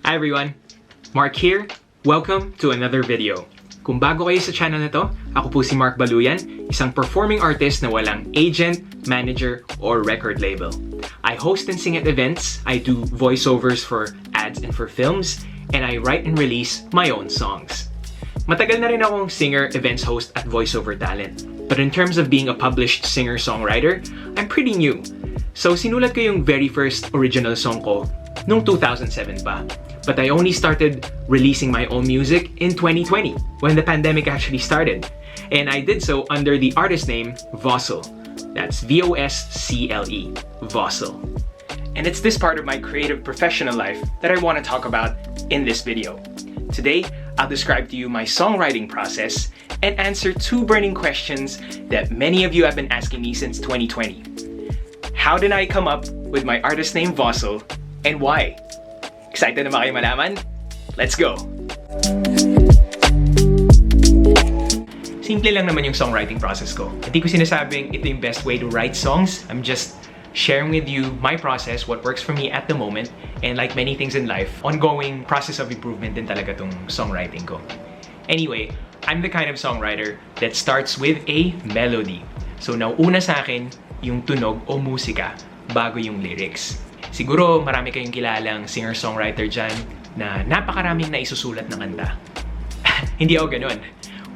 Hi everyone! Mark here. Welcome to another video. Kung bago kayo sa channel na to, ako po si Mark Baluyan, isang performing artist na walang agent, manager, or record label. I host and sing at events, I do voiceovers for ads and for films, and I write and release my own songs. Matagal na rin akong singer, events host, at voiceover talent. But in terms of being a published singer-songwriter, I'm pretty new. So sinulat ko yung very first original song ko noong 2007 pa. But I only started releasing my own music in 2020, when the pandemic actually started. And I did so under the artist name Voscle. That's V-O-S-C-L-E, Voscle. And it's this part of my creative professional life that I want to talk about in this video. Today, I'll describe to you my songwriting process and answer two burning questions that many of you have been asking me since 2020. How did I come up with my artist name Voscle, and why? Excited na ba kayo malaman? Let's go! Simple lang naman yung songwriting process ko. Hindi ko sinasabing ito yung best way to write songs. I'm just sharing with you my process, what works for me at the moment, and like many things in life, ongoing process of improvement din talaga tong songwriting ko. Anyway, I'm the kind of songwriter that starts with a melody. So nauuna sa akin yung tunog o musika bago yung lyrics. Siguro marami kayong kilalang singer-songwriter dyan na napakaraming na isusulat ng kanta. Hindi ako ganun.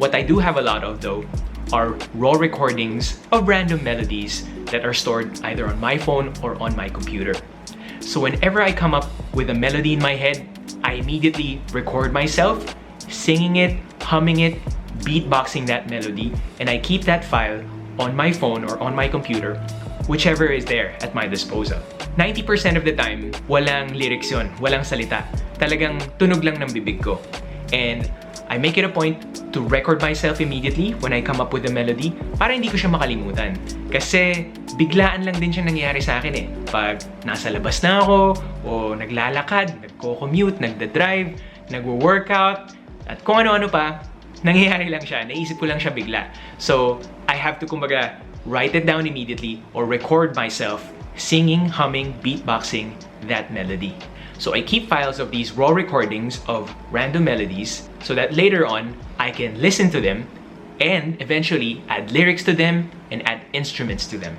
What I do have a lot of though are raw recordings of random melodies that are stored either on my phone or on my computer. So whenever I come up with a melody in my head, I immediately record myself, singing it, humming it, beatboxing that melody, and I keep that file on my phone or on my computer, whichever is there at my disposal. 90% of the time, walang lyrics yun, walang salita. Talagang tunog lang ng bibig ko. And I make it a point to record myself immediately when I come up with a melody para hindi ko siya makalimutan. Kasi biglaan lang din siya nangyayari sa akin eh. Pag nasa labas na ako, o naglalakad, nagko-commute, nagda-drive, nagwo-workout, at kung ano-ano pa, nangyayari lang siya. Naisip ko lang siya bigla. So, I have to, kumbaga, write it down immediately or record myself singing, humming, beatboxing that melody. So I keep files of these raw recordings of random melodies so that later on I can listen to them and eventually add lyrics to them and add instruments to them.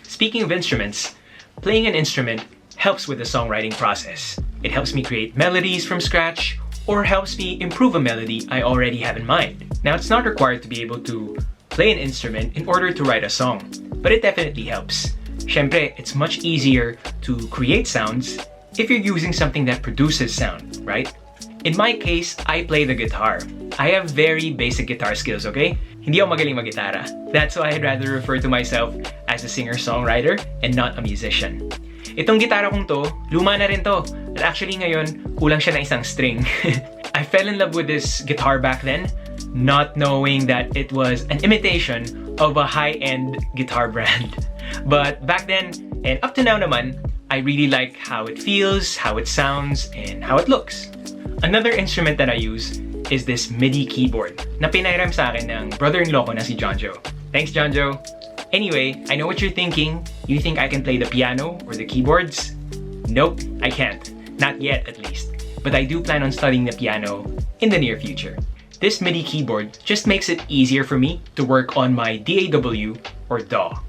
Speaking of instruments, playing an instrument helps with the songwriting process. It helps me create melodies from scratch or helps me improve a melody I already have in mind. Now, it's not required to be able to play an instrument in order to write a song, but it definitely helps. Siyempre, it's much easier to create sounds if you're using something that produces sound, right? In my case, I play the guitar. I have very basic guitar skills, okay? Hindi ako magaling mag-gitara. That's why I'd rather refer to myself as a singer-songwriter and not a musician. Itong gitara kong to, luma na rin to. At actually ngayon, kulang siya na isang string. I fell in love with this guitar back then, not knowing that it was an imitation of a high-end guitar brand. But back then, and up to now naman, I really like how it feels, how it sounds, and how it looks. Another instrument that I use is this MIDI keyboard na pinairam sa akin ng brother-in-law ko na si Johnjo. Thanks, Johnjo! Anyway, I know what you're thinking. You think I can play the piano or the keyboards? Nope, I can't. Not yet, at least. But I do plan on studying the piano in the near future. This MIDI keyboard just makes it easier for me to work on my DAW or DAW.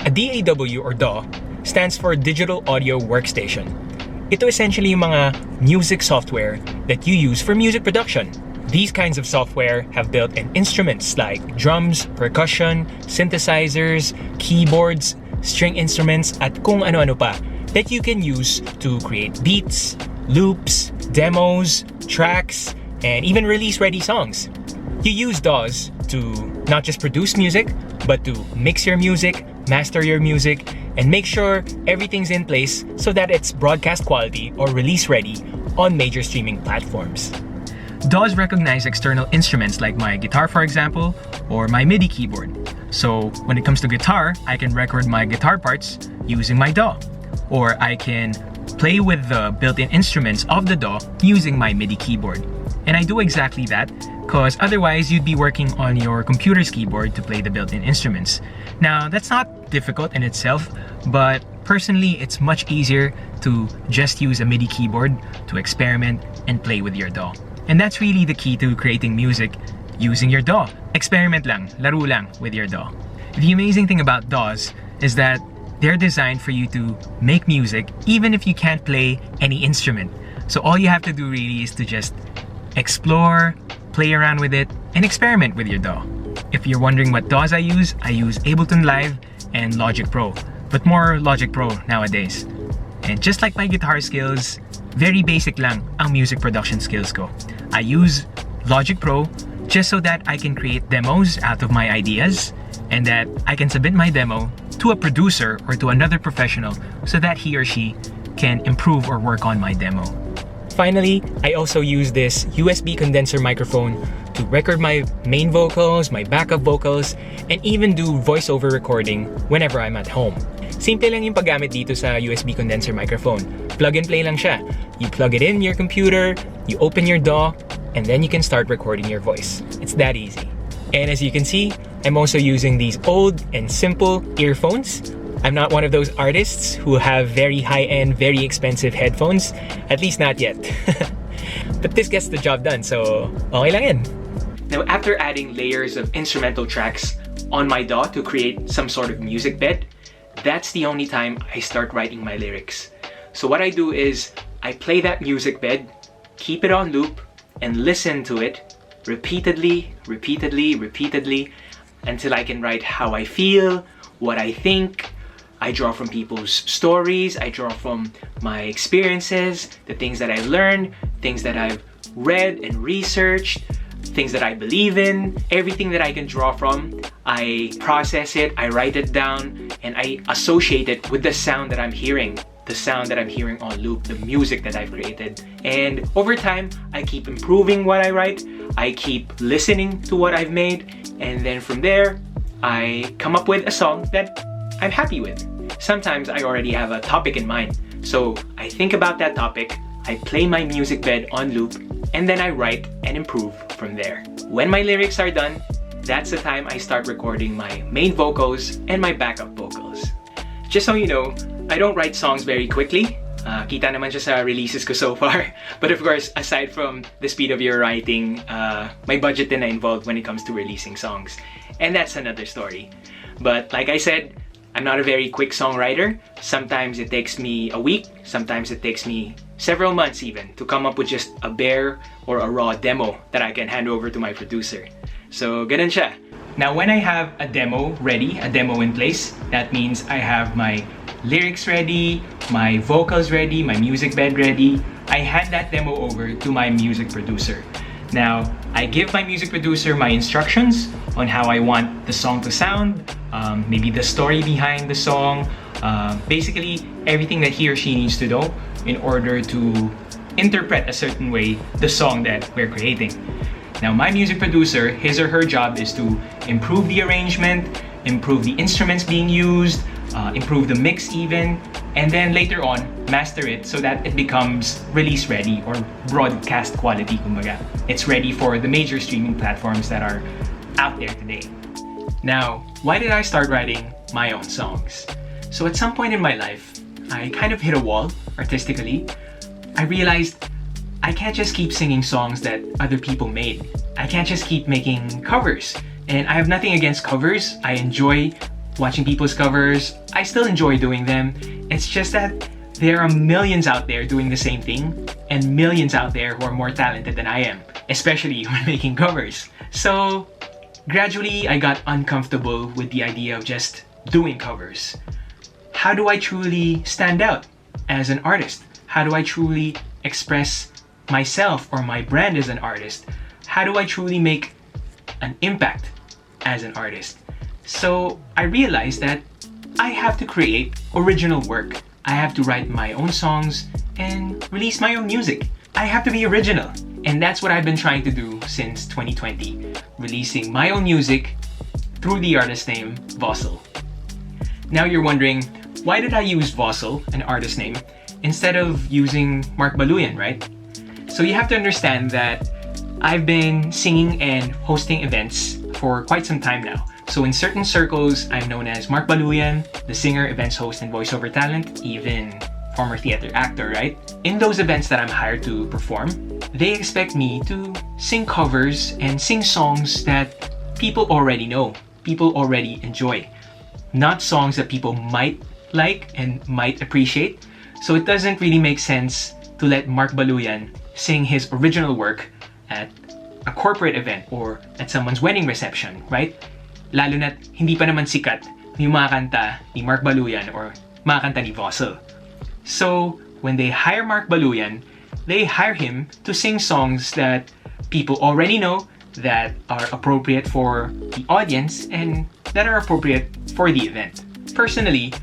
A DAW or DAW stands for Digital Audio Workstation. Ito essentially yung mga music software that you use for music production. These kinds of software have built-in instruments like drums, percussion, synthesizers, keyboards, string instruments, at kung ano-ano pa that you can use to create beats, loops, demos, tracks, and even release ready songs. You use DAWs to not just produce music, but to mix your music, master your music, and make sure everything's in place so that it's broadcast quality or release ready on major streaming platforms. DAWs recognize external instruments like my guitar, for example, or my MIDI keyboard. So when it comes to guitar, I can record my guitar parts using my DAW, or I can play with the built-in instruments of the DAW using my MIDI keyboard. And I do exactly that because otherwise you'd be working on your computer's keyboard to play the built-in instruments. Now, that's not difficult in itself, but Personally, it's much easier to just use a MIDI keyboard to experiment and play with your DAW. And that's really the key to creating music using your DAW. Experiment lang, laro lang with your DAW. The amazing thing about DAWs is that they're designed for you to make music even if you can't play any instrument. So all you have to do really is to just explore, play around with it, and experiment with your DAW. If you're wondering what DAWs I use Ableton Live and Logic Pro, but more Logic Pro nowadays. And just like my guitar skills, very basic lang ang music production skills ko. I use Logic Pro just so that I can create demos out of my ideas and that I can submit my demo to a producer or to another professional so that he or she can improve or work on my demo. Finally, I also use this USB condenser microphone to record my main vocals, my backup vocals, and even do voiceover recording whenever I'm at home. Simple lang yung paggamit dito sa USB condenser microphone. Plug and play lang siya. You plug it in your computer, you open your DAW, and then you can start recording your voice. It's that easy. And as you can see, I'm also using these old and simple earphones. I'm not one of those artists who have very high-end, very expensive headphones. At least not yet. But this gets the job done, so okay lang yan. Now, after adding layers of instrumental tracks on my DAW to create some sort of music bed, that's the only time I start writing my lyrics. So what I do is I play that music bed, keep it on loop, and listen to it repeatedly until I can write how I feel, what I think. I draw from people's stories, I draw from my experiences, the things that I've learned, things that I've read and researched, things that I believe in, everything that I can draw from. I process it, I write it down, and I associate it with the sound that I'm hearing. The sound that I'm hearing on loop, the music that I've created. And over time, I keep improving what I write, I keep listening to what I've made, and then from there, I come up with a song that I'm happy with. Sometimes I already have a topic in mind, so I think about that topic, I play my music bed on loop, and then I write and improve from there. When my lyrics are done, that's the time I start recording my main vocals and my backup vocals. Just so you know, I don't write songs very quickly. Kita naman siya sa releases ko so far. But of course, aside from the speed of your writing, my budget din na involved when it comes to releasing songs. And that's another story. But like I said, I'm not a very quick songwriter. Sometimes it takes me a week, sometimes it takes me several months even to come up with just a bare or a raw demo that I can hand over to my producer. So ganun siya. Now when I have a demo ready, a demo in place, that means I have my lyrics ready, my vocals ready, my music bed ready. I hand that demo over to my music producer. Now, I give my music producer my instructions on how I want the song to sound, maybe the story behind the song, basically everything that he or she needs to know in order to interpret a certain way the song that we're creating. Now, my music producer, his or her job is to improve the arrangement, improve the instruments being used, improve the mix even, and then later on, master it so that it becomes release ready or broadcast quality, kumbaga. It's ready for the major streaming platforms that are out there today. Now, why did I start writing my own songs? So at some point in my life, I kind of hit a wall artistically. I realized I can't just keep singing songs that other people made. I can't just keep making covers. And I have nothing against covers. I enjoy watching people's covers. I still enjoy doing them. It's just that there are millions out there doing the same thing and millions out there who are more talented than I am, especially when making covers. So gradually I got uncomfortable with the idea of just doing covers. How do I truly stand out as an artist? How do I truly express myself or my brand as an artist? How do I truly make an impact as an artist? So I realized that I have to create original work. I have to write my own songs and release my own music. I have to be original. And that's what I've been trying to do since 2020, releasing my own music through the artist name Voscle. Now you're wondering, why did I use Voscle, an artist name, instead of using Mark Baluyan, right? So you have to understand that I've been singing and hosting events for quite some time now. So in certain circles, I'm known as Mark Baluyan, the singer, events host, and voiceover talent, even former theater actor, right? In those events that I'm hired to perform, they expect me to sing covers and sing songs that people already know, people already enjoy. Not songs that people might like and might appreciate. So it doesn't really make sense to let Mark Baluyan sing his original work at a corporate event or at someone's wedding reception, right? Lalo na't hindi pa naman sikat yung mga kanta ni Mark Baluyan or mga kanta ni Voscle. So, when they hire Mark Baluyan, they hire him to sing songs that people already know, that are appropriate for the audience, and that are appropriate for the event. Personally,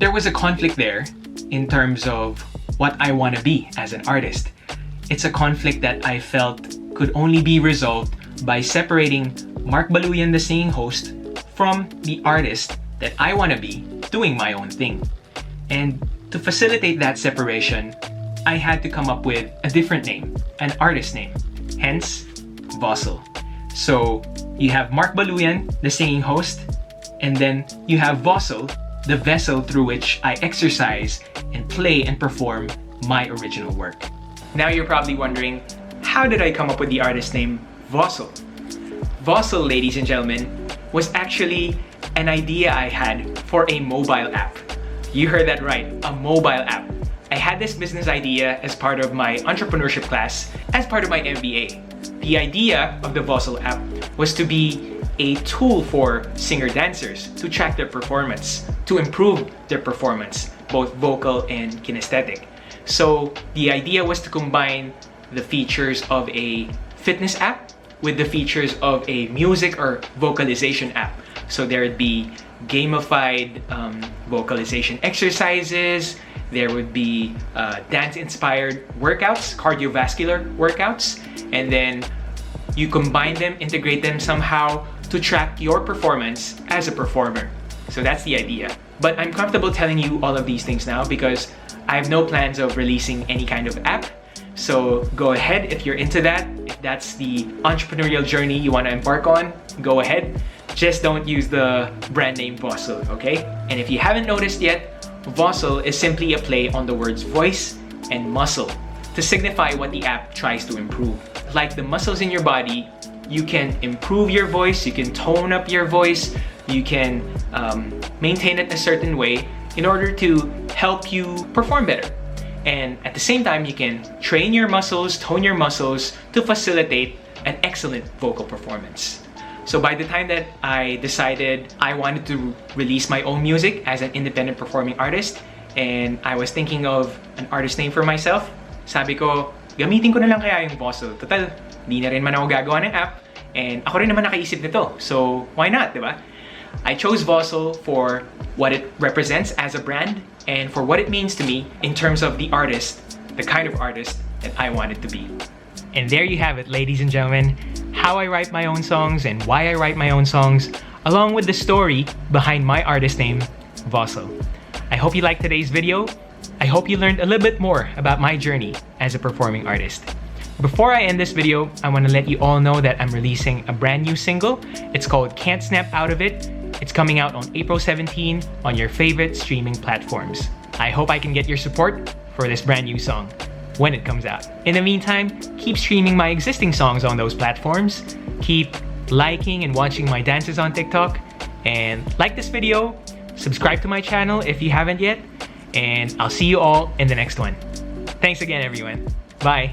there was a conflict there in terms of what I want to be as an artist. It's a conflict that I felt could only be resolved by separating Mark Baluyan, the singing host, from the artist that I want to be doing my own thing. And to facilitate that separation, I had to come up with a different name, an artist name, hence Voscle. So you have Mark Baluyan, the singing host, and then you have Voscle, the vessel through which I exercise and play and perform my original work. Now you're probably wondering, how did I come up with the artist name Voscle? Voscle, ladies and gentlemen, was actually an idea I had for a mobile app. You heard that right, a mobile app. I had this business idea as part of my entrepreneurship class, as part of my MBA. The idea of the Voscle app was to be a tool for singer-dancers to track their performance, to improve their performance, both vocal and kinesthetic. So the idea was to combine the features of a fitness app with the features of a music or vocalization app. So there'd be gamified vocalization exercises, there would be dance-inspired workouts, cardiovascular workouts, and then you combine them, integrate them somehow to track your performance as a performer. So that's the idea. But I'm comfortable telling you all of these things now because I have no plans of releasing any kind of app. So go ahead if you're into that. If that's the entrepreneurial journey you want to embark on, go ahead. Just don't use the brand name Voscle, okay? And if you haven't noticed yet, Voscle is simply a play on the words voice and muscle to signify what the app tries to improve. Like the muscles in your body, you can improve your voice, you can tone up your voice, you can maintain it a certain way in order to help you perform better. And at the same time, you can train your muscles, tone your muscles to facilitate an excellent vocal performance. So by the time that I decided I wanted to release my own music as an independent performing artist, and I was thinking of an artist name for myself, sabi ko, gamitin ko na lang kaya yung Voscle. Total, di na rin man ako gagawa ng app, and ako rin naman nakaisip nito. So why not, di ba? I chose Voscle for what it represents as a brand and for what it means to me in terms of the artist, the kind of artist that I wanted to be. And there you have it, ladies and gentlemen, how I write my own songs and why I write my own songs, along with the story behind my artist name, Voscle. I hope you liked today's video. I hope you learned a little bit more about my journey as a performing artist. Before I end this video, I want to let you all know that I'm releasing a brand new single. It's called Can't Snap Out of It. It's coming out on April 17 on your favorite streaming platforms. I hope I can get your support for this brand new song when it comes out. In the meantime, keep streaming my existing songs on those platforms. Keep liking and watching my dances on TikTok. And like this video, subscribe to my channel if you haven't yet. And I'll see you all in the next one. Thanks again, everyone. Bye.